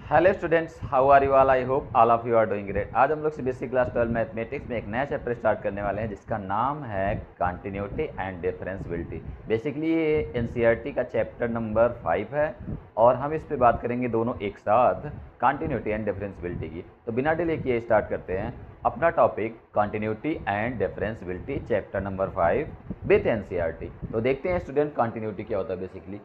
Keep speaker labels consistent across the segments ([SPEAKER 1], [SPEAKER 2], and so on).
[SPEAKER 1] Hello students, how are you all of you are doing great. आज हम लोग CBSE class 12 mathematics में एक नया चैप्टर स्टार्ट करने वाले हैं जिसका नाम है कंटिन्यूटी एंड डिफरेंशियबिलिटी। बेसिकली ये एनसीईआरटी का चैप्टर नंबर 5 है और हम इस पे बात करेंगे दोनों एक साथ, कंटिन्यूटी एंड डिफरेंशियबिलिटी की। तो बिना डिले किए स्टार्ट करते हैं अपना topic continuity and differentiability chapter number 5 with NCERT. तो देखते हैं स्टूडेंट कंटिन्यूटी क्या होता है। बेसिकली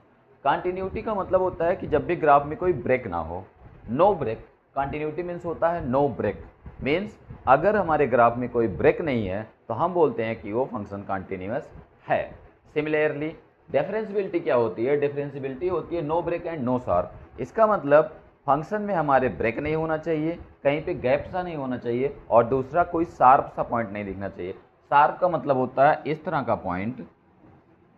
[SPEAKER 1] कंटिन्यूटी का मतलब होता है कि जब भी ग्राफ में कोई ब्रेक ना हो, नो ब्रेक। कंटिन्यूटी मीन्स होता है नो ब्रेक, मीन्स अगर हमारे ग्राफ में कोई ब्रेक नहीं है तो हम बोलते हैं कि वो फंक्शन कंटिन्यूअस है। सिमिलरली डिफरेंशियबिलिटी क्या होती है? डिफरेंशियबिलिटी होती है no break and no sharp. इसका मतलब फंक्शन में हमारे ब्रेक नहीं होना चाहिए, कहीं पे गैप सा नहीं होना चाहिए, और दूसरा कोई शार्प सा पॉइंट नहीं दिखना चाहिए। शार्प का मतलब होता है इस तरह का पॉइंट,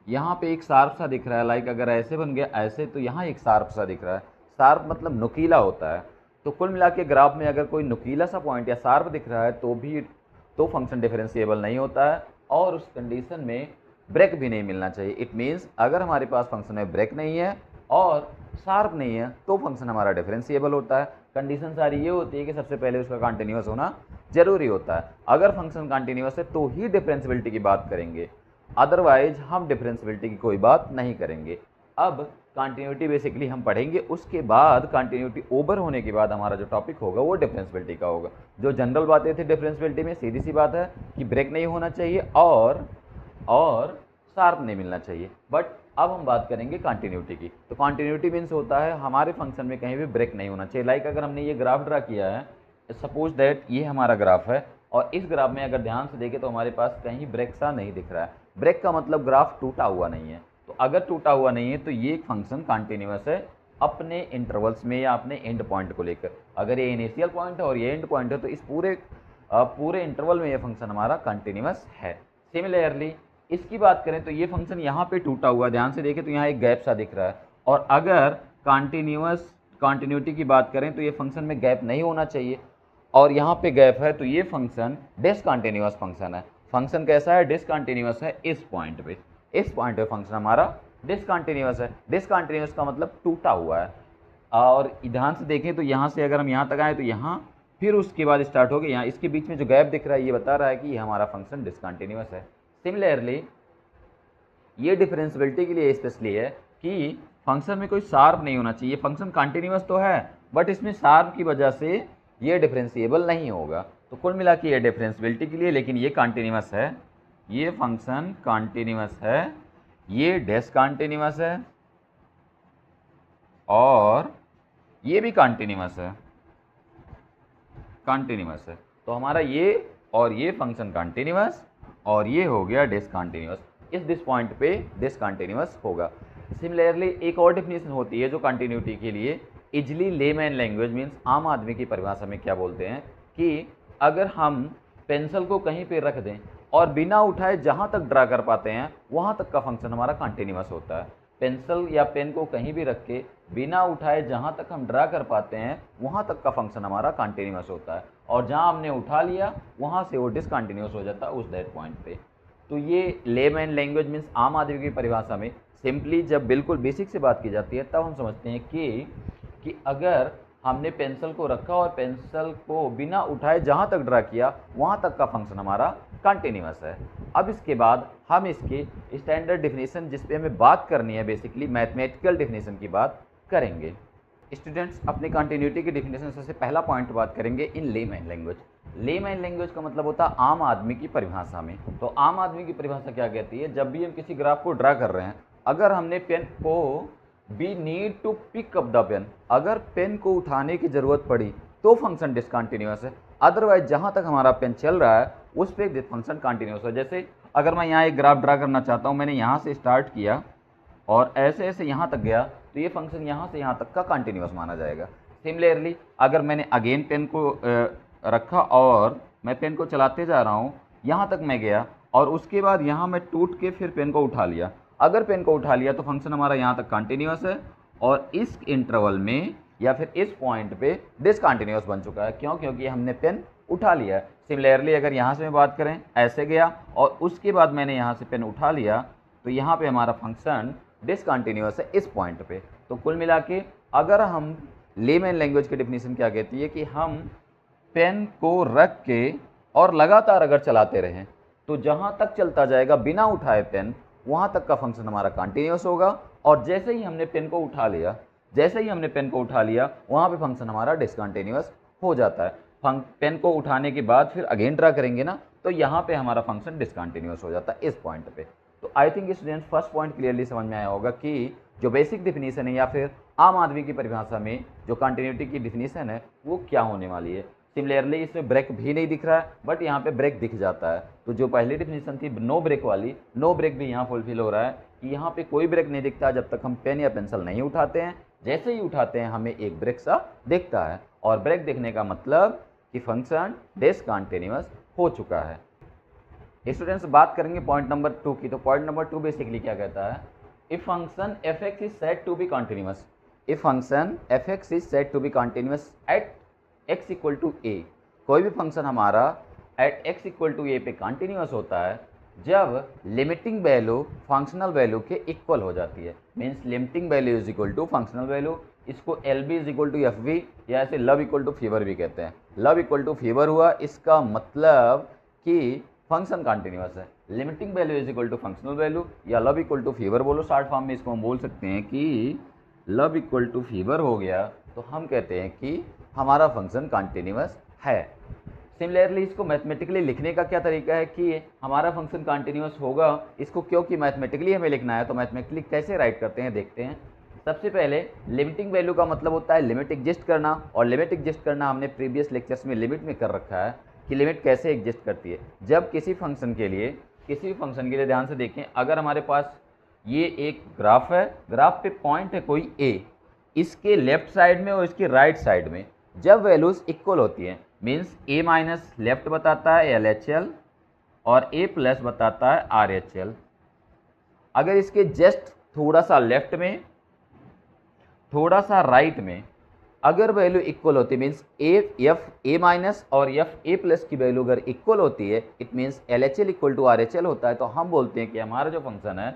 [SPEAKER 1] यहाँ पे एक शार्प सा दिख रहा है, लाइक अगर ऐसे बन गया ऐसे, तो यहाँ एक शार्प सा दिख रहा है। शार्प मतलब नुकीला होता है। तो कुल मिला के ग्राफ में अगर कोई नुकीला सा पॉइंट या शार्प दिख रहा है तो फंक्शन डिफरेंशिएबल नहीं होता है, और उस कंडीशन में ब्रेक भी नहीं मिलना चाहिए। इट मीन्स अगर हमारे पास फंक्शन में ब्रेक नहीं है और शार्प नहीं है तो फंक्शन हमारा डिफरेंशिएबल होता है। कंडीशन सारी ये होती है कि सबसे पहले उसका कंटिन्यूअस होना जरूरी होता है। अगर फंक्शन कंटिन्यूअस है तो ही डिफरेंशियबिलिटी की बात करेंगे, अदरवाइज हम डिफरेंशियबिलिटी की कोई बात नहीं करेंगे। अब कंटिन्यूटी बेसिकली हम पढ़ेंगे, उसके बाद कंटिन्यूटी ओवर होने के बाद हमारा जो टॉपिक होगा वो डिफरेंशियबिलिटी का होगा। जो जनरल बातें थी डिफरेंशियबिलिटी में, सीधी सी बात है कि ब्रेक नहीं होना चाहिए और शार्प नहीं मिलना चाहिए। बट अब हम बात करेंगे कंटिन्यूटी की। तो कंटिन्यूटी मीन्स होता है हमारे फंक्शन में कहीं भी ब्रेक नहीं होना चाहिए। लाइक अगर हमने ये ग्राफ ड्रा किया है, सपोज दैट ये हमारा ग्राफ है, और इस ग्राफ में अगर ध्यान से देखें तो हमारे पास कहीं ब्रेक सा नहीं दिख रहा है। ब्रेक का मतलब ग्राफ टूटा हुआ नहीं है। तो अगर टूटा हुआ नहीं है तो ये फंक्शन कंटिन्यूअस है अपने इंटरवल्स में या अपने एंड पॉइंट को लेकर। अगर ये इनिशियल पॉइंट है और ये एंड पॉइंट है तो इस पूरे इंटरवल में ये फंक्शन हमारा कंटिन्यूअस है। सिमिलरली इसकी बात करें तो ये फंक्शन यहाँ पे टूटा हुआ, ध्यान से देखें तो यहाँ एक गैप सा दिख रहा है, और अगर कंटिन्यूटी की बात करें तो ये फंक्शन में गैप नहीं होना चाहिए, और यहाँ पे गैप है तो ये फंक्शन डिसकंटिन्यूअस फंक्शन है। फंक्शन कैसा है? डिसकंटिन्यूअस है। इस पॉइंट पे फंक्शन हमारा डिसकंटिन्यूअस है। डिसकंटिन्यूअस का मतलब टूटा हुआ है। और ध्यान से देखें तो यहाँ से अगर हम यहाँ तक आए तो यहाँ फिर उसके बाद स्टार्ट हो गया, यहाँ इसके बीच में जो गैप दिख रहा है ये बता रहा है कि ये हमारा फंक्शन डिसकंटिन्यूअस है। सिमिलरली ये डिफरेंशियबिलिटी के लिए स्पेशली है कि फंक्शन में कोई शार्प नहीं होना चाहिए। फंक्शन कंटिन्यूअस तो है बट इसमें शार्प की वजह से ये डिफरेंशिएबल नहीं होगा। तो कुल मिला के ये डिफरेंशियबिलिटी के लिए, लेकिन ये कंटिन्यूअस है, ये फंक्शन कंटिन्यूअस है, ये डिसकंटिन्यूअस है, और ये भी कंटिन्यूअस है। तो हमारा ये और ये फंक्शन कंटिन्यूअस, और ये हो गया डिसकंटिन्यूअस। दिस पॉइंट पे डिसकंटिन्यूअस होगा। सिमिलरली एक और डेफिनेशन होती है जो कंटिन्यूटी के लिए इजली लेमैन लैंग्वेज मीन्स आम आदमी की परिभाषा में क्या बोलते हैं कि अगर हम पेंसिल को कहीं पे रख दें और बिना उठाए जहाँ तक ड्रा कर पाते हैं वहाँ तक का फंक्शन हमारा कंटिन्यूअस होता है। पेंसिल या पेन को कहीं भी रख के बिना उठाए जहाँ तक हम ड्रा कर पाते हैं वहाँ तक का फंक्शन हमारा कंटिन्यूअस होता है, और जहाँ हमने उठा लिया वहाँ से वो डिसकंटिन्यूअस हो जाता है उस दैट पॉइंट पे। तो ये लेमैन लैंग्वेज मीन्स आम आदमी की परिभाषा में सिंपली जब बिल्कुल बेसिक से बात की जाती है तब हम समझते हैं कि अगर हमने पेंसिल को रखा और पेंसिल को बिना उठाए जहाँ तक ड्रा किया वहाँ तक का फंक्शन हमारा कंटिन्यूअस है। अब इसके बाद हम इसके स्टैंडर्ड डेफिनेशन जिस पे हमें बात करनी है, बेसिकली मैथमेटिकल डेफिनेशन की बात करेंगे। स्टूडेंट्स अपने कंटिन्यूटी की डेफिनेशन सबसे पहला पॉइंट बात करेंगे इन लेमैन लैंग्वेज। लेमैन लैंग्वेज का मतलब होता है आम आदमी की परिभाषा में। तो आम आदमी की परिभाषा क्या कहती है? जब भी हम किसी ग्राफ को ड्रा कर रहे हैं, अगर हमने पेन को we need to pick up the pen, अगर पेन को उठाने की जरूरत पड़ी तो फंक्शन डिसकंटिन्यूअस है। अदरवाइज जहाँ तक हमारा पेन चल रहा है उस पर फंक्शन कंटिन्यूअस है। जैसे अगर मैं यहाँ एक ग्राफ ड्रा करना चाहता हूँ, मैंने यहाँ से स्टार्ट किया और ऐसे ऐसे यहाँ तक गया तो ये फंक्शन यहाँ से यहाँ तक का कंटिन्यूअस माना जाएगा। सिमिलरली अगर मैंने अगेन पेन को रखा और मैं पेन को चलाते जा रहा हूँ, यहाँ तक मैं गया और उसके बाद यहाँ मैं टूट के फिर पेन को उठा लिया, अगर पेन को उठा लिया तो फंक्शन हमारा यहाँ तक कंटिन्यूअस है, और इस इंटरवल में या फिर इस पॉइंट पे डिसकंटिन्यूअस बन चुका है। क्यों? क्योंकि हमने पेन उठा लिया है। सिमिलरली अगर यहाँ से मैं बात करें, ऐसे गया और उसके बाद मैंने यहाँ से पेन उठा लिया तो यहाँ पे हमारा फंक्शन डिसकंटिन्यूअस है इस पॉइंट पे। तो कुल मिला के अगर हम लेमैन लैंग्वेज की डेफिनेशन क्या कहती है कि हम पेन को रख के और लगातार अगर चलाते रहें तो जहाँ तक चलता जाएगा बिना उठाए पेन, वहाँ तक का फंक्शन हमारा कंटिन्यूस होगा, और जैसे ही हमने पेन को उठा लिया वहाँ पे फंक्शन हमारा डिसकंटिन्यूस हो जाता है। पेन को उठाने के बाद फिर अगेन ड्रा करेंगे ना, तो यहाँ पे हमारा फंक्शन डिसकंटिन्यूस हो जाता है इस पॉइंट पे। तो I think student first point clearly समझ में आया होगा कि जो बेसिक डिफिनीशन है या फिर आम आदमी की परिभाषा में जो कंटिन्यूटी की डिफिनीशन है वो क्या होने वाली है। सिमिलरली इसमें ब्रेक भी नहीं दिख रहा है, बट यहाँ पे ब्रेक दिख जाता है। तो जो पहली डिफिनीशन थी नो ब्रेक वाली, नो ब्रेक भी यहाँ फुलफिल हो रहा है कि यहाँ पे कोई ब्रेक नहीं दिखता जब तक हम पेन या पेंसिल नहीं उठाते हैं। जैसे ही उठाते हैं हमें एक ब्रेक सा दिखता है, और ब्रेक दिखने का मतलब कि फंक्शन डिसकंटिन्यूअस हो चुका है। स्टूडेंट्स बात करेंगे पॉइंट नंबर 2 की। तो पॉइंट नंबर 2 बेसिकली क्या कहता है, if function f(x) is said to be continuous, if function f(x) is said to be continuous at x equal to a, कोई भी फंक्शन हमारा at x equal to a पे continuous होता है जब लिमिटिंग वैल्यू फंक्शनल वैल्यू के equal हो जाती है। Means limiting value is equal to functional value. इसको LB is equal to FV या ऐसे लव इक्वल टू फीवर भी कहते हैं। लव इक्वल टू फीवर हुआ, इसका मतलब कि फंक्शन कंटिन्यूअस है। Limiting value is equal to functional value या लव इक्वल टू फीवर बोलो, शॉर्ट फॉर्म में इसको हम बोल सकते हैं कि लव इक्वल टू फीवर हो गया तो हम कहते हैं कि हमारा फंक्शन कंटिन्यूअस है। सिमिलरली इसको मैथमेटिकली लिखने का क्या तरीका है कि हमारा फंक्शन कंटिन्यूअस होगा, इसको क्योंकि मैथमेटिकली हमें लिखना है तो मैथमेटिकली कैसे राइट करते हैं देखते हैं। सबसे पहले लिमिटिंग वैल्यू का मतलब होता है लिमिट एग्जिस्ट करना, और लिमिट एग्जिस्ट करना हमने प्रीवियस लेक्चर्स में लिमिट में कर रखा है कि लिमिट कैसे एग्जिस्ट करती है। जब किसी फंक्शन के लिए ध्यान से देखें, अगर हमारे पास ये एक ग्राफ है, ग्राफ पे पॉइंट है कोई a, इसके लेफ्ट साइड में और इसके राइट साइड में जब वैल्यूज इक्वल होती हैं, मीन्स a माइनस लेफ्ट बताता है LHL और a प्लस बताता है RHL। अगर इसके जस्ट थोड़ा सा लेफ्ट में थोड़ा सा राइट में अगर वैल्यू इक्वल होती है, मीन्स एफ ए माइनस और एफ ए प्लस की वैल्यू अगर इक्वल होती है, it means LHL equal to RHL होता है, तो हम बोलते हैं कि हमारा जो फंक्शन है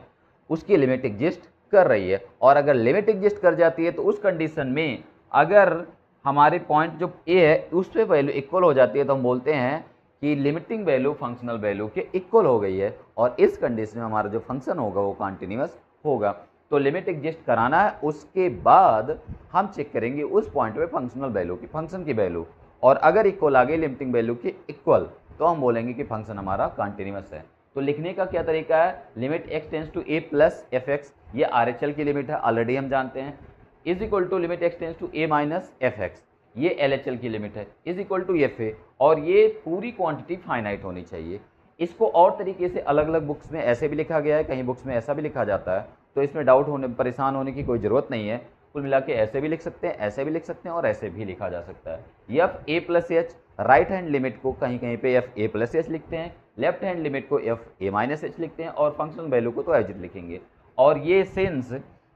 [SPEAKER 1] उसकी लिमिट एग्जिस्ट कर रही है। और अगर लिमिट एग्जिस्ट कर जाती है तो उस कंडीशन में अगर हमारे पॉइंट जो ए है उस पर वैल्यू इक्वल हो जाती है तो हम बोलते हैं कि लिमिटिंग वैल्यू फंक्शनल वैल्यू के इक्वल हो गई है, और इस कंडीशन में हमारा जो फंक्शन होगा वो कंटिन्यूअस होगा। तो लिमिट एग्जिस्ट कराना है, उसके बाद हम चेक करेंगे उस पॉइंट पे फंक्शनल वैल्यू की, फंक्शन की वैल्यू, और अगर इक्वल आ गई लिमिटिंग वैल्यू के इक्वल तो हम बोलेंगे कि फंक्शन हमारा कंटिन्यूअस है। तो लिखने का क्या तरीका है, limit x tends to a plus fx, ये RHL की लिमिट है, ऑलरेडी हम जानते हैं, is equal to limit x tends to a minus fx, ये LHL की लिमिट है, इज इक्वल टू fa, और ये पूरी क्वांटिटी फाइनाइट होनी चाहिए। इसको और तरीके से अलग अलग बुक्स में ऐसे भी लिखा गया है, कहीं बुक्स में ऐसा भी लिखा जाता है, तो इसमें डाउट होने परेशान होने की कोई ज़रूरत नहीं है। कुल मिला के ऐसे भी लिख सकते हैं, ऐसे भी लिख सकते हैं और ऐसे भी लिखा जा सकता है। F A plus H, right hand limit को कहीं कहीं पे एफ ए प्लस एच लिखते हैं, लेफ्ट हैंड लिमिट को एफ ए माइनस एच लिखते हैं, और फंक्शनल वैल्यू को तो एच लिखेंगे। और ये सिंस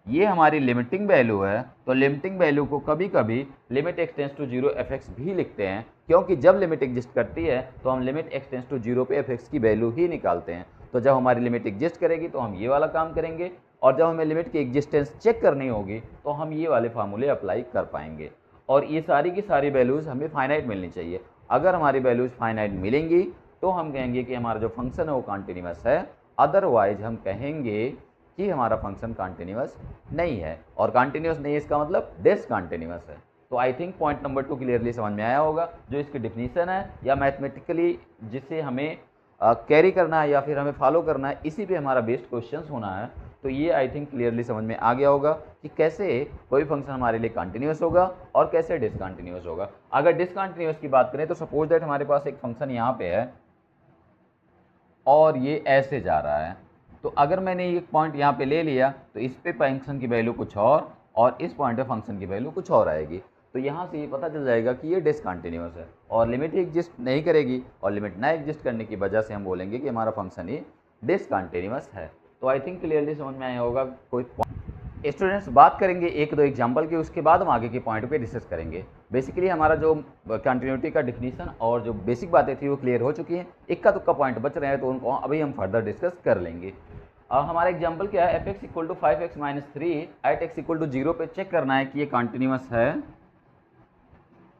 [SPEAKER 1] ये हमारी लिमिटिंग वैल्यू है तो लिमिटिंग वैल्यू को कभी कभी limit X tends to 0 fx भी लिखते हैं, क्योंकि जब लिमिट एग्जिस्ट करती है तो हम लिमिट एक्स टेंस टू 0 पे fx की वैल्यू ही निकालते हैं। तो जब हमारी लिमिट एग्जिस्ट करेगी तो हम ये वाला काम करेंगे, और जब हमें लिमिट की एग्जिस्टेंस चेक करनी होगी तो हम ये वाले फार्मूले अप्लाई कर पाएंगे। और ये सारी की सारी वैल्यूज़ हमें फाइनाइट मिलनी चाहिए। अगर हमारी वैल्यूज़ फाइनाइट मिलेंगी तो हम कहेंगे कि हमारा जो फंक्शन है वो कंटिन्यूअस है, अदरवाइज हम कहेंगे कि हमारा फंक्शन कंटिन्यूअस नहीं है, और कंटिन्यूअस नहीं है इसका मतलब डिसकंटिन्यूअस है। तो I think point number 2 clearly समझ में आया होगा, जो इसकी डिफिनीशन है या मैथमेटिकली जिसे हमें कैरी करना है या फिर हमें फॉलो करना है, इसी पे हमारा बेस्ड क्वेश्चंस होना है। तो ये आई थिंक क्लियरली समझ में आ गया होगा कि कैसे कोई फंक्शन हमारे लिए कंटिन्यूअस होगा और कैसे डिसकंटिन्यूअस होगा। अगर डिसकंटिन्यूअस की बात करें तो सपोज दैट हमारे पास एक फंक्शन यहाँ पे है और ये ऐसे जा रहा है, तो अगर मैंने एक पॉइंट यहाँ पे ले लिया तो इस पे फंक्शन की वैल्यू कुछ और इस पॉइंट पे फंक्शन की वैल्यू कुछ और आएगी, तो यहाँ से ये पता चल जाएगा कि ये डिसकंटिन्यूअस है और लिमिट एग्जिस्ट नहीं करेगी, और लिमिट ना एग्जिस्ट करने की वजह से हम बोलेंगे कि हमारा फंक्शन ही डिसकंटिन्यूअस है। तो आई थिंक क्लियरली समझ में आया होगा। कोई स्टूडेंट्स बात करेंगे एक दो एग्जाम्पल की, उसके बाद हम आगे के पॉइंट पे डिस्कस करेंगे। बेसिकली हमारा जो कंटिन्यूटी का डिफिनीशन और जो बेसिक बातें थी वो क्लियर हो चुकी हैं, इक्का दुक्का पॉइंट बच रहे हैं तो उनको अभी हम फर्दर डिस्कस कर लेंगे। हमारा एग्जाम्पल क्या है, F X equal to 5x - 3 at X equal to 0 पे चेक करना है कि ये कंटिन्यूअस है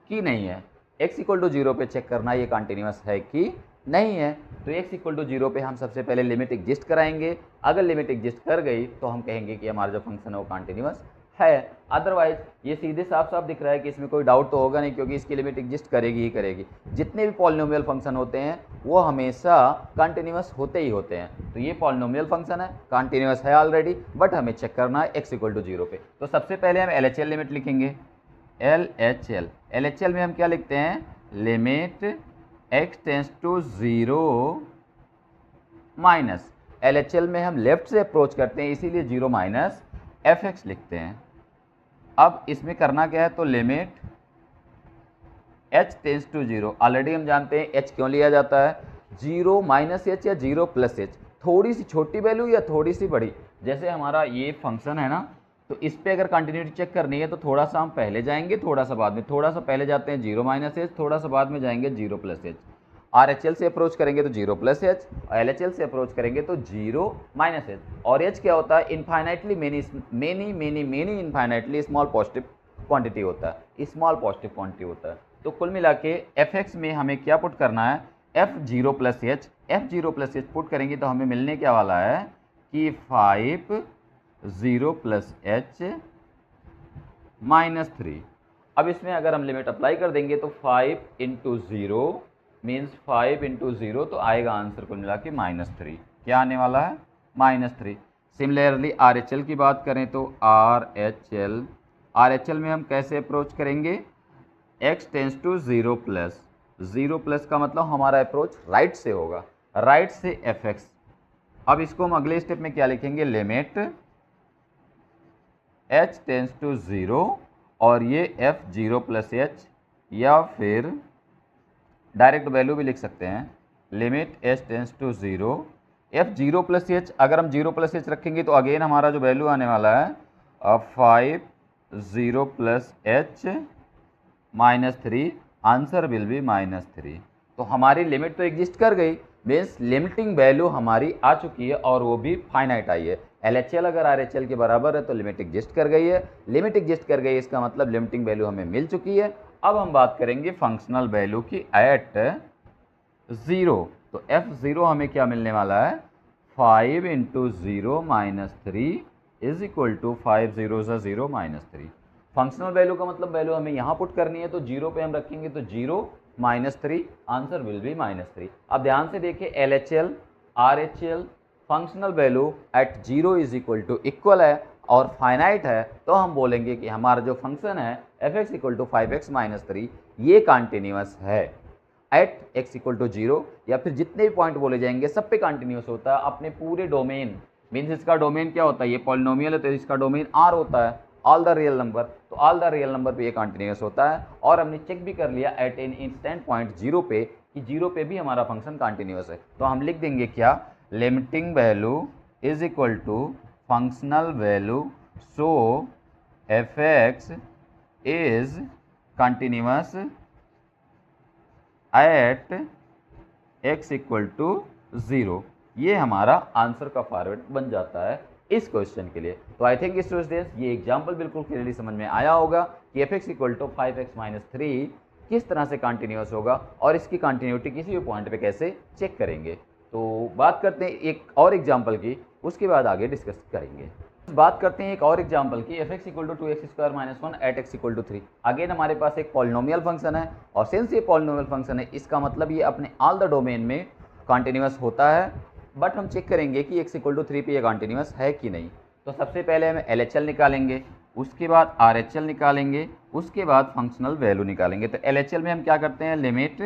[SPEAKER 1] कि नहीं है। x इक्वल टू 0 पे चेक करना ये कंटिन्यूस है कि नहीं है। तो x इक्वल टू 0 पे हम सबसे पहले लिमिट एग्जिस्ट कराएंगे। अगर लिमिट एग्जिस्ट कर गई तो हम कहेंगे कि हमारा जो फंक्शन है वो कंटिन्यूस है। अदरवाइज ये सीधे साफ साफ दिख रहा है कि इसमें कोई डाउट तो होगा नहीं, क्योंकि इसकी लिमिट एग्जिस्ट करेगी ही करेगी। जितने भी पॉलिनोमियल फंक्शन होते हैं वो हमेशा कंटिन्यूस होते ही होते हैं। तो ये पॉलिनोमियल फंक्शन है, कंटिन्यूस है ऑलरेडी, बट हमें चेक करना है x इक्वल टू 0 पे। तो सबसे पहले हम LHL लिमिट लिखेंगे। LHL में हम क्या लिखते हैं, limit x tends to 0 minus, LHL में हम लेफ्ट से अप्रोच करते हैं इसीलिए 0 माइनस fx लिखते हैं। अब इसमें करना क्या है, तो limit h tends to 0, already हम जानते हैं h क्यों लिया जाता है, 0 माइनस एच या 0 प्लस एच, थोड़ी सी छोटी वैल्यू या थोड़ी सी बड़ी। जैसे हमारा ये फंक्शन है ना, तो इस पे अगर कंटिन्यूटी चेक करनी है तो थोड़ा सा हम पहले जाएंगे, थोड़ा सा बाद में, थोड़ा सा पहले जाते हैं 0 माइनस एच, थोड़ा सा बाद में जाएंगे 0 प्लस एच। RHL से अप्रोच करेंगे तो 0 प्लस एच, और LHL से अप्रोच करेंगे तो 0 माइनस एच। और एच क्या होता है, infinitely many infinitely small positive quantity होता है, स्मॉल पॉजिटिव क्वांटिटी होता है। तो कुल मिला के fx में हमें क्या पुट करना है, f0 plus H, f0 plus H put करेंगे तो हमें मिलने क्या वाला है कि 5 प्लस एच माइनस 3। अब इसमें अगर हम लिमिट अप्लाई कर देंगे तो 5 इंटू 0 मीन्स 5 इंटू 0, तो आएगा आंसर कुल मिला के -3। क्या आने वाला है, -3। सिमिलरली RHL की बात करें तो RHL में हम कैसे अप्रोच करेंगे, x tends to 0 plus, 0 plus का मतलब हमारा अप्रोच राइट से होगा, राइट से fx। अब इसको हम अगले स्टेप में क्या लिखेंगे, लिमिट h टेंस टू 0, और ये f0 प्लस एच, या फिर डायरेक्ट वैल्यू भी लिख सकते हैं, limit h tends to 0, f0 plus H. अगर हम 0 प्लस एच रखेंगे तो अगेन हमारा जो वैल्यू आने वाला है 5 plus H -3, answer will be -3। तो हमारी लिमिट तो एग्जिस्ट कर गई, मीन्स लिमिटिंग वैल्यू हमारी आ चुकी है और वो भी फाइनाइट आई है। LHL अगर RHL के बराबर है तो लिमिट एग्जिस्ट कर गई है, लिमिट एग्जिस्ट कर गई इसका मतलब लिमिटिंग वैल्यू हमें मिल चुकी है। अब हम बात करेंगे फंक्शनल वैल्यू की एट 0। तो f0 हमें क्या मिलने वाला है, 5 into 0 minus 3 is equal to 5 0 -3। Functional value का मतलब वैल्यू हमें यहाँ पुट करनी है, तो 0 पे हम रखेंगे तो 0 -3, आंसर विल बी -3। अब ध्यान से देखिए LHL RHL functional value at 0 is equal to equal है और फाइनाइट है, तो हम बोलेंगे कि हमारा जो फंक्शन है fx इक्वल टू 5x -3 ये कंटिन्यूस है एट x इक्वल टू 0, या फिर जितने भी पॉइंट बोले जाएंगे सब पे कंटिन्यूस होता है अपने पूरे डोमेन। मीन्स इसका डोमेन क्या होता है, ये पॉलिनोमियल है तो इसका डोमेन R होता है, ऑल द रियल नंबर, तो ऑल द रियल नंबर पे ये कंटिन्यूस होता है। और हमने चेक भी कर लिया एट एन इंस्टेंट पॉइंट 0 पे कि 0 पे भी हमारा फंक्शन कंटिन्यूस है। तो हम लिख देंगे क्या, limiting value is equal to functional value, so fx is continuous at x equal to 0। ये हमारा आंसर का फॉर्मेट बन जाता है इस क्वेश्चन के लिए। तो आई थिंक स्टूडेंट्स ये एग्जांपल बिल्कुल क्लियरली समझ में आया होगा कि fx इक्वल टू 5x -3 किस तरह से कंटिन्यूस होगा और इसकी कंटिन्यूटी किसी भी पॉइंट पे कैसे चेक करेंगे। तो बात करते हैं एक और एग्जांपल की, उसके बाद आगे डिस्कस करेंगे। बात करते हैं एक और एग्जांपल की, fx equal to 2x² - 1 at x equal to 3। Again हमारे पास एक पॉलिनोमियल फंक्शन है और सिंस ये पॉलिनोमियल फंक्शन है इसका मतलब ये अपने ऑल द डोमेन में कंटिन्यूस होता है, बट हम चेक करेंगे कि x इक्वल टू 3 पे ये कंटिन्यूस है कि नहीं। तो सबसे पहले हम LHL निकालेंगे, उसके बाद RHL निकालेंगे, उसके बाद फंक्शनल वैल्यू निकालेंगे। तो LHL में हम क्या करते हैं, limit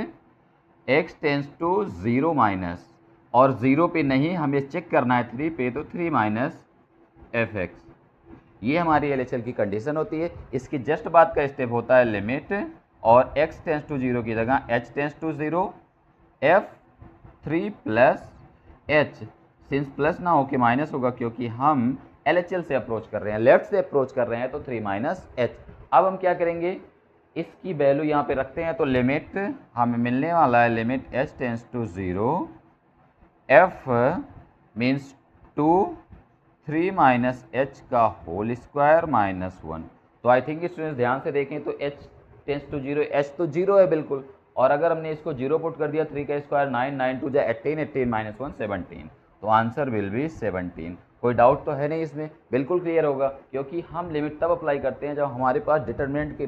[SPEAKER 1] x tends to 0 minus, और 0 पे नहीं हमें चेक करना है 3 पे, तो 3 माइनस fx, ये हमारी LHL की कंडीशन होती है। इसकी जस्ट बाद का स्टेप होता है लिमिट, और x टेंस टू 0 की जगह h tends to 0 f3 plus h, since plus ना होके माइनस होगा क्योंकि हम LHL से अप्रोच कर रहे हैं, लेफ्ट से अप्रोच कर रहे हैं, तो 3 माइनस h। अब हम क्या करेंगे, इसकी वैल्यू यहाँ पे रखते हैं, तो लिमिट हमें मिलने वाला है limit h tends to 0 f means 2 3 minus h का होल स्क्वायर -1। तो आई थिंक स्टूडेंट्स ध्यान से देखें तो h टेंस टू 0, h तो 0 है बिल्कुल, और अगर हमने इसको 0 पुट कर दिया 3 का स्क्वायर 9, 9 टू जा 18, 18 माइनस 1 17, तो आंसर विल बी 17। कोई डाउट तो है नहीं इसमें, बिल्कुल क्लियर होगा, क्योंकि हम लिमिट तब अप्लाई करते हैं जब हमारे पास डिटरमिनेंट की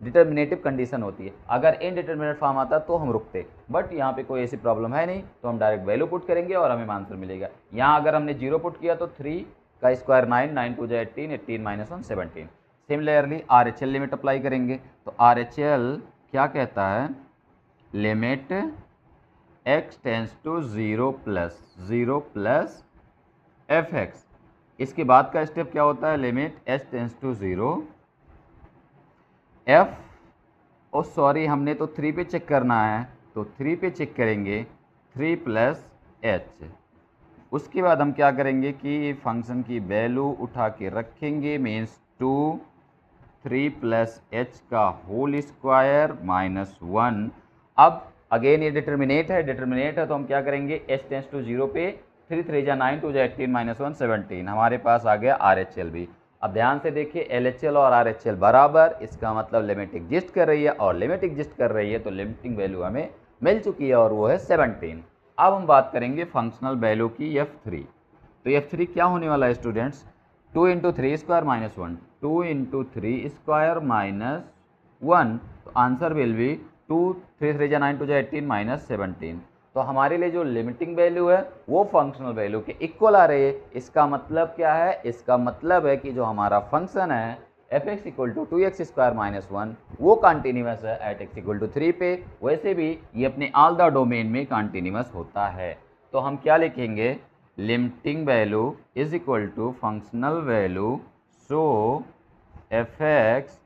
[SPEAKER 1] डिटर्मिनेटिव कंडीशन होती है। अगर इनडिटर्मिनेट फॉर्म आता तो हम रुकते, बट यहाँ पे कोई ऐसी प्रॉब्लम है नहीं, तो हम डायरेक्ट वैल्यू पुट करेंगे और हमें आंसर मिलेगा। यहाँ अगर हमने 0 पुट किया तो 3 का स्क्वायर 9, 9 टू जा 18, 18 minus 1 17। Similarly RHL limit apply करेंगे, तो RHL क्या कहता है, limit x tends to 0 plus fx। इसके बाद का स्टेप क्या होता है, limit h tends to 0 f, oh sorry हमने तो 3 पे चेक करना है, तो 3 पे चेक करेंगे 3 प्लस h। उसके बाद हम क्या करेंगे कि फंक्शन की वैल्यू उठा के रखेंगे, मीन्स 2 3 प्लस h का होल स्क्वायर माइनस 1। अब अगेन ये डिटर्मिनेट है तो हम क्या करेंगे, h टेंस टू 0 पे 3 3 जा 9 टू जा 18 माइनस 1 17, हमारे पास आ गया RHL भी। अब ध्यान से देखिए LHL और RHL बराबर, इसका मतलब लिमिट एग्जिस्ट कर रही है, और लिमिट एग्जिस्ट कर रही है तो लिमिटिंग वैल्यू हमें मिल चुकी है और वो है 17। अब हम बात करेंगे फंक्शनल वैल्यू की F3। तो F3 क्या होने वाला है students, 2 into 3 square minus 1, 2 into 3 square minus 1, तो आंसर विल बी 2 3 3 जा 9 टू जा 18 माइनस 17। तो हमारे लिए जो लिमिटिंग वैल्यू है वो फंक्शनल वैल्यू के इक्वल आ रही है। इसका मतलब क्या है, इसका मतलब है कि जो हमारा फंक्शन है fx equal to 2x square minus 1 वो कॉन्टिन्यूस है एट x इक्वल टू 3 पे। वैसे भी ये अपने ऑल द डोमेन में कॉन्टिन्यूस होता है। तो हम क्या लिखेंगे, limiting value is equal to functional value, so fx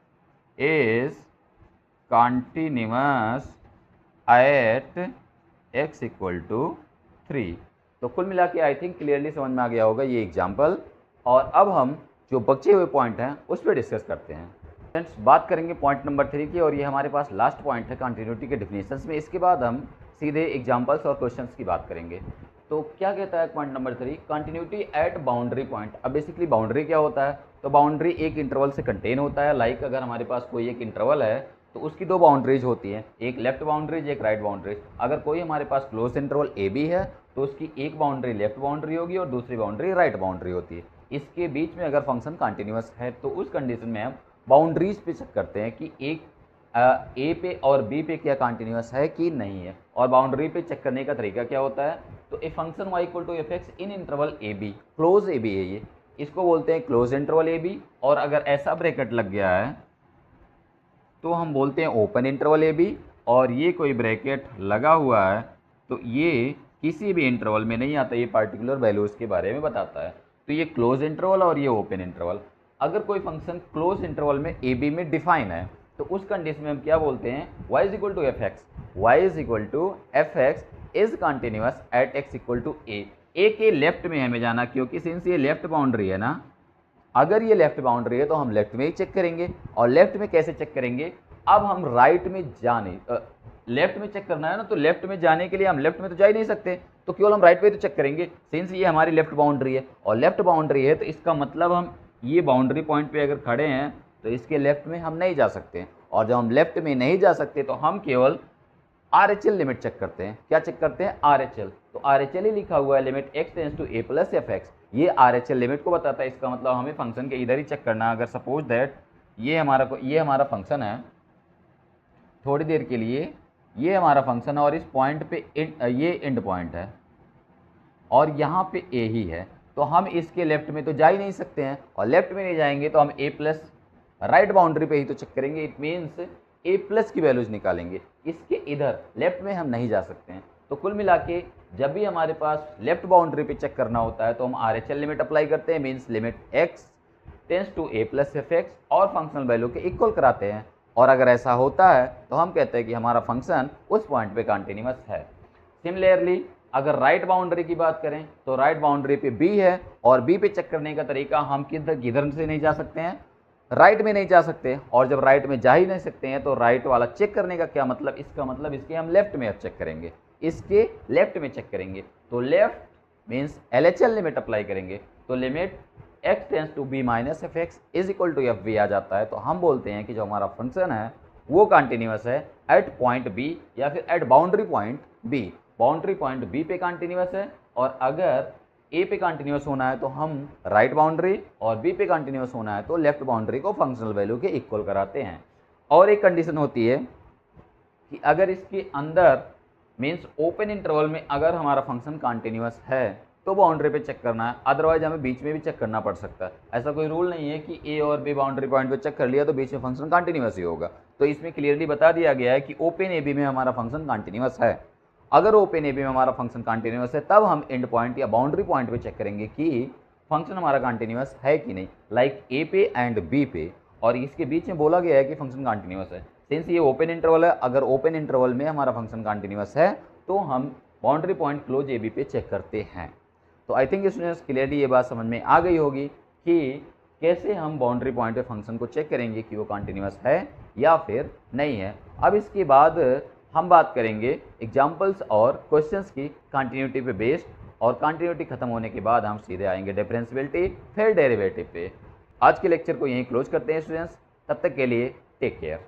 [SPEAKER 1] is continuous at x equal to 3। तो कुल मिला के आई थिंक क्लियरली समझ में आ गया होगा ये एग्जाम्पल। और अब हम जो बचे हुए पॉइंट हैं उस पर डिस्कस करते हैं। फ्रेंड्स बात करेंगे पॉइंट नंबर 3 की, और ये हमारे पास लास्ट पॉइंट है कंटिन्यूटी के डिफिनेशंस में। इसके बाद हम सीधे एग्जाम्पल्स और क्वेश्चंस की बात करेंगे। तो क्या कहता है point number 3, continuity at boundary point. अब बेसिकली बाउंड्री क्या होता है, तो बाउंड्री एक इंटरवल से कंटेन होता है। लाइक अगर हमारे पास कोई एक इंटरवल है तो उसकी दो बाउंड्रीज होती हैं, एक लेफ्ट बाउंड्रीज एक राइट बाउंड्रीज। अगर कोई हमारे पास क्लोज इंटरवल ए बी है तो उसकी एक बाउंड्री लेफ्ट बाउंड्री होगी और दूसरी बाउंड्री राइट बाउंड्री होती है। इसके बीच में अगर फंक्शन कंटिन्यूअस है तो उस कंडीशन में हम बाउंड्रीज पे चेक करते हैं कि एक ए पे और बी पे क्या कंटिन्यूअस है कि नहीं है। और बाउंड्री पे चेक करने का तरीका क्या होता है, तो a function y equal to F X in interval A B, close A B है ये, इसको बोलते हैं क्लोज इंटरवल ए बी। और अगर ऐसा ब्रैकेट लग गया है तो हम बोलते हैं ओपन इंटरवल ए बी, और ये कोई ब्रैकेट लगा हुआ है तो ये किसी भी इंटरवल में नहीं आता, ये पार्टिकुलर वैल्यूज़ के बारे में बताता है। तो ये क्लोज इंटरवल और ये ओपन इंटरवल। अगर कोई फंक्शन क्लोज इंटरवल में ए बी में डिफाइन है तो उस कंडीशन में हम क्या बोलते हैं, y is equal to F x, y is equal to F x is continuous at x equal to a. A के लेफ्ट में हमें जाना, क्योंकि सिंस ये लेफ्ट बाउंड्री है ना, अगर ये लेफ्ट बाउंड्री है तो हम लेफ्ट में ही चेक करेंगे। और लेफ्ट में कैसे चेक करेंगे, अब हम राइट में जाने लेफ्ट में चेक करना है ना, तो लेफ्ट में जाने के लिए हम लेफ्ट में तो जा ही नहीं सकते, तो केवल हम राइट पे तो चेक करेंगे। सिंस ये हमारी लेफ्ट बाउंड्री है और लेफ्ट बाउंड्री है तो इसका मतलब हम ये बाउंड्री पॉइंट पे अगर खड़े हैं तो इसके लेफ्ट में हम नहीं जा सकते। और जब हम लेफ्ट में नहीं जा सकते तो हम केवल RHL लिमिट चेक करते हैं। क्या चेक करते हैं, RHL। तो RHL ही लिखा हुआ है, limit x tends to a plus F X, ये RHL लिमिट को बताता है। इसका मतलब हमें फंक्शन के इधर ही चेक करना है। अगर सपोज दैट ये हमारा फंक्शन है, थोड़ी देर के लिए ये हमारा फंक्शन है और इस पॉइंट पे ये एंड पॉइंट है और यहाँ पे a ही है, तो हम इसके लेफ्ट में तो जा ही नहीं सकते हैं। और लेफ्ट में नहीं जाएंगे तो हम a प्लस राइट बाउंड्री पे ही तो चेक करेंगे। इट मीन्स a प्लस की वैल्यूज निकालेंगे, इसके इधर लेफ्ट में हम नहीं जा सकते हैं। तो कुल मिला के जब भी हमारे पास लेफ्ट बाउंड्री पे चेक करना होता है तो हम RHL लिमिट अप्लाई करते हैं, means limit x tends to a plus F X और फंक्शनल वैल्यू के इक्वल कराते हैं। और अगर ऐसा होता है तो हम कहते हैं कि हमारा फंक्शन उस पॉइंट पे कंटिन्यूअस है। सिमिलरली अगर राइट बाउंड्री की बात करें तो राइट बाउंड्री पे b है और b पे चेक करने का तरीका, हम किधर से नहीं जा सकते हैं, राइट में नहीं जा सकते। और जब राइट में जा ही नहीं सकते हैं तो राइट वाला चेक करने का क्या मतलब, इसका मतलब इसके हम लेफ्ट में चेक करेंगे, इसके लेफ्ट में चेक करेंगे। तो left means LHL limit apply करेंगे। तो limit x tends to b minus f x is equal to f b आ जाता है, तो हम बोलते हैं कि जो हमारा फंक्शन है वो कंटिन्यूस है एट पॉइंट बी या फिर at boundary point B. Boundary point B पे कंटिन्यूस है, और अगर ए पे कंटिन्यूस होना है तो हम राइट बाउंड्री, और बी पे कंटिन्यूस होना है तो लेफ्ट बाउंड्री को फंक्शनल वैल्यू के इक्वल कराते हैं। और एक कंडीशन होती है कि अगर इसके अंदर मीन्स ओपन इंटरवल में अगर हमारा फंक्शन कंटिन्यूस है तो बाउंड्री पे चेक करना है, अदरवाइज हमें बीच में भी चेक करना पड़ सकता है। ऐसा कोई रूल नहीं है कि ए और बी बाउंड्री पॉइंट पे चेक कर लिया तो बीच में फंक्शन कंटिन्यूस ही होगा। तो इसमें क्लियरली बता दिया गया है कि ओपन ए बी में हमारा फंक्शन कंटिन्यूस है। अगर ओपन ए बी में हमारा फंक्शन कंटिन्यूस है तब हम एंड पॉइंट या बाउंड्री पॉइंट पे चेक करेंगे कि फंक्शन हमारा कंटिन्यूस है कि नहीं, लाइक ए पे एंड बी पे, और इसके बीच में बोला गया है कि फंक्शन कंटिन्यूस है। सिंस ये ओपन इंटरवल है, अगर ओपन इंटरवल में हमारा फंक्शन कंटिन्यूस है तो हम boundary point close A B पे चेक करते हैं। तो आई थिंक स्टूडेंट्स क्लियरली ये बात समझ में आ गई होगी कि कैसे हम बाउंड्री पॉइंट पे फंक्शन को चेक करेंगे कि वो कंटिन्यूस है या फिर नहीं है। अब इसके बाद हम बात करेंगे एग्जाम्पल्स और क्वेश्चंस की कंटिन्यूटी पे बेस्ड, और कंटिन्यूटी खत्म होने के बाद हम सीधे आएंगे डिफरेंशियबिलिटी फिर डेरिवेटिव पे। आज के लेक्चर को यहीं क्लोज करते हैं स्टूडेंट्स, तब तक के लिए टेक केयर।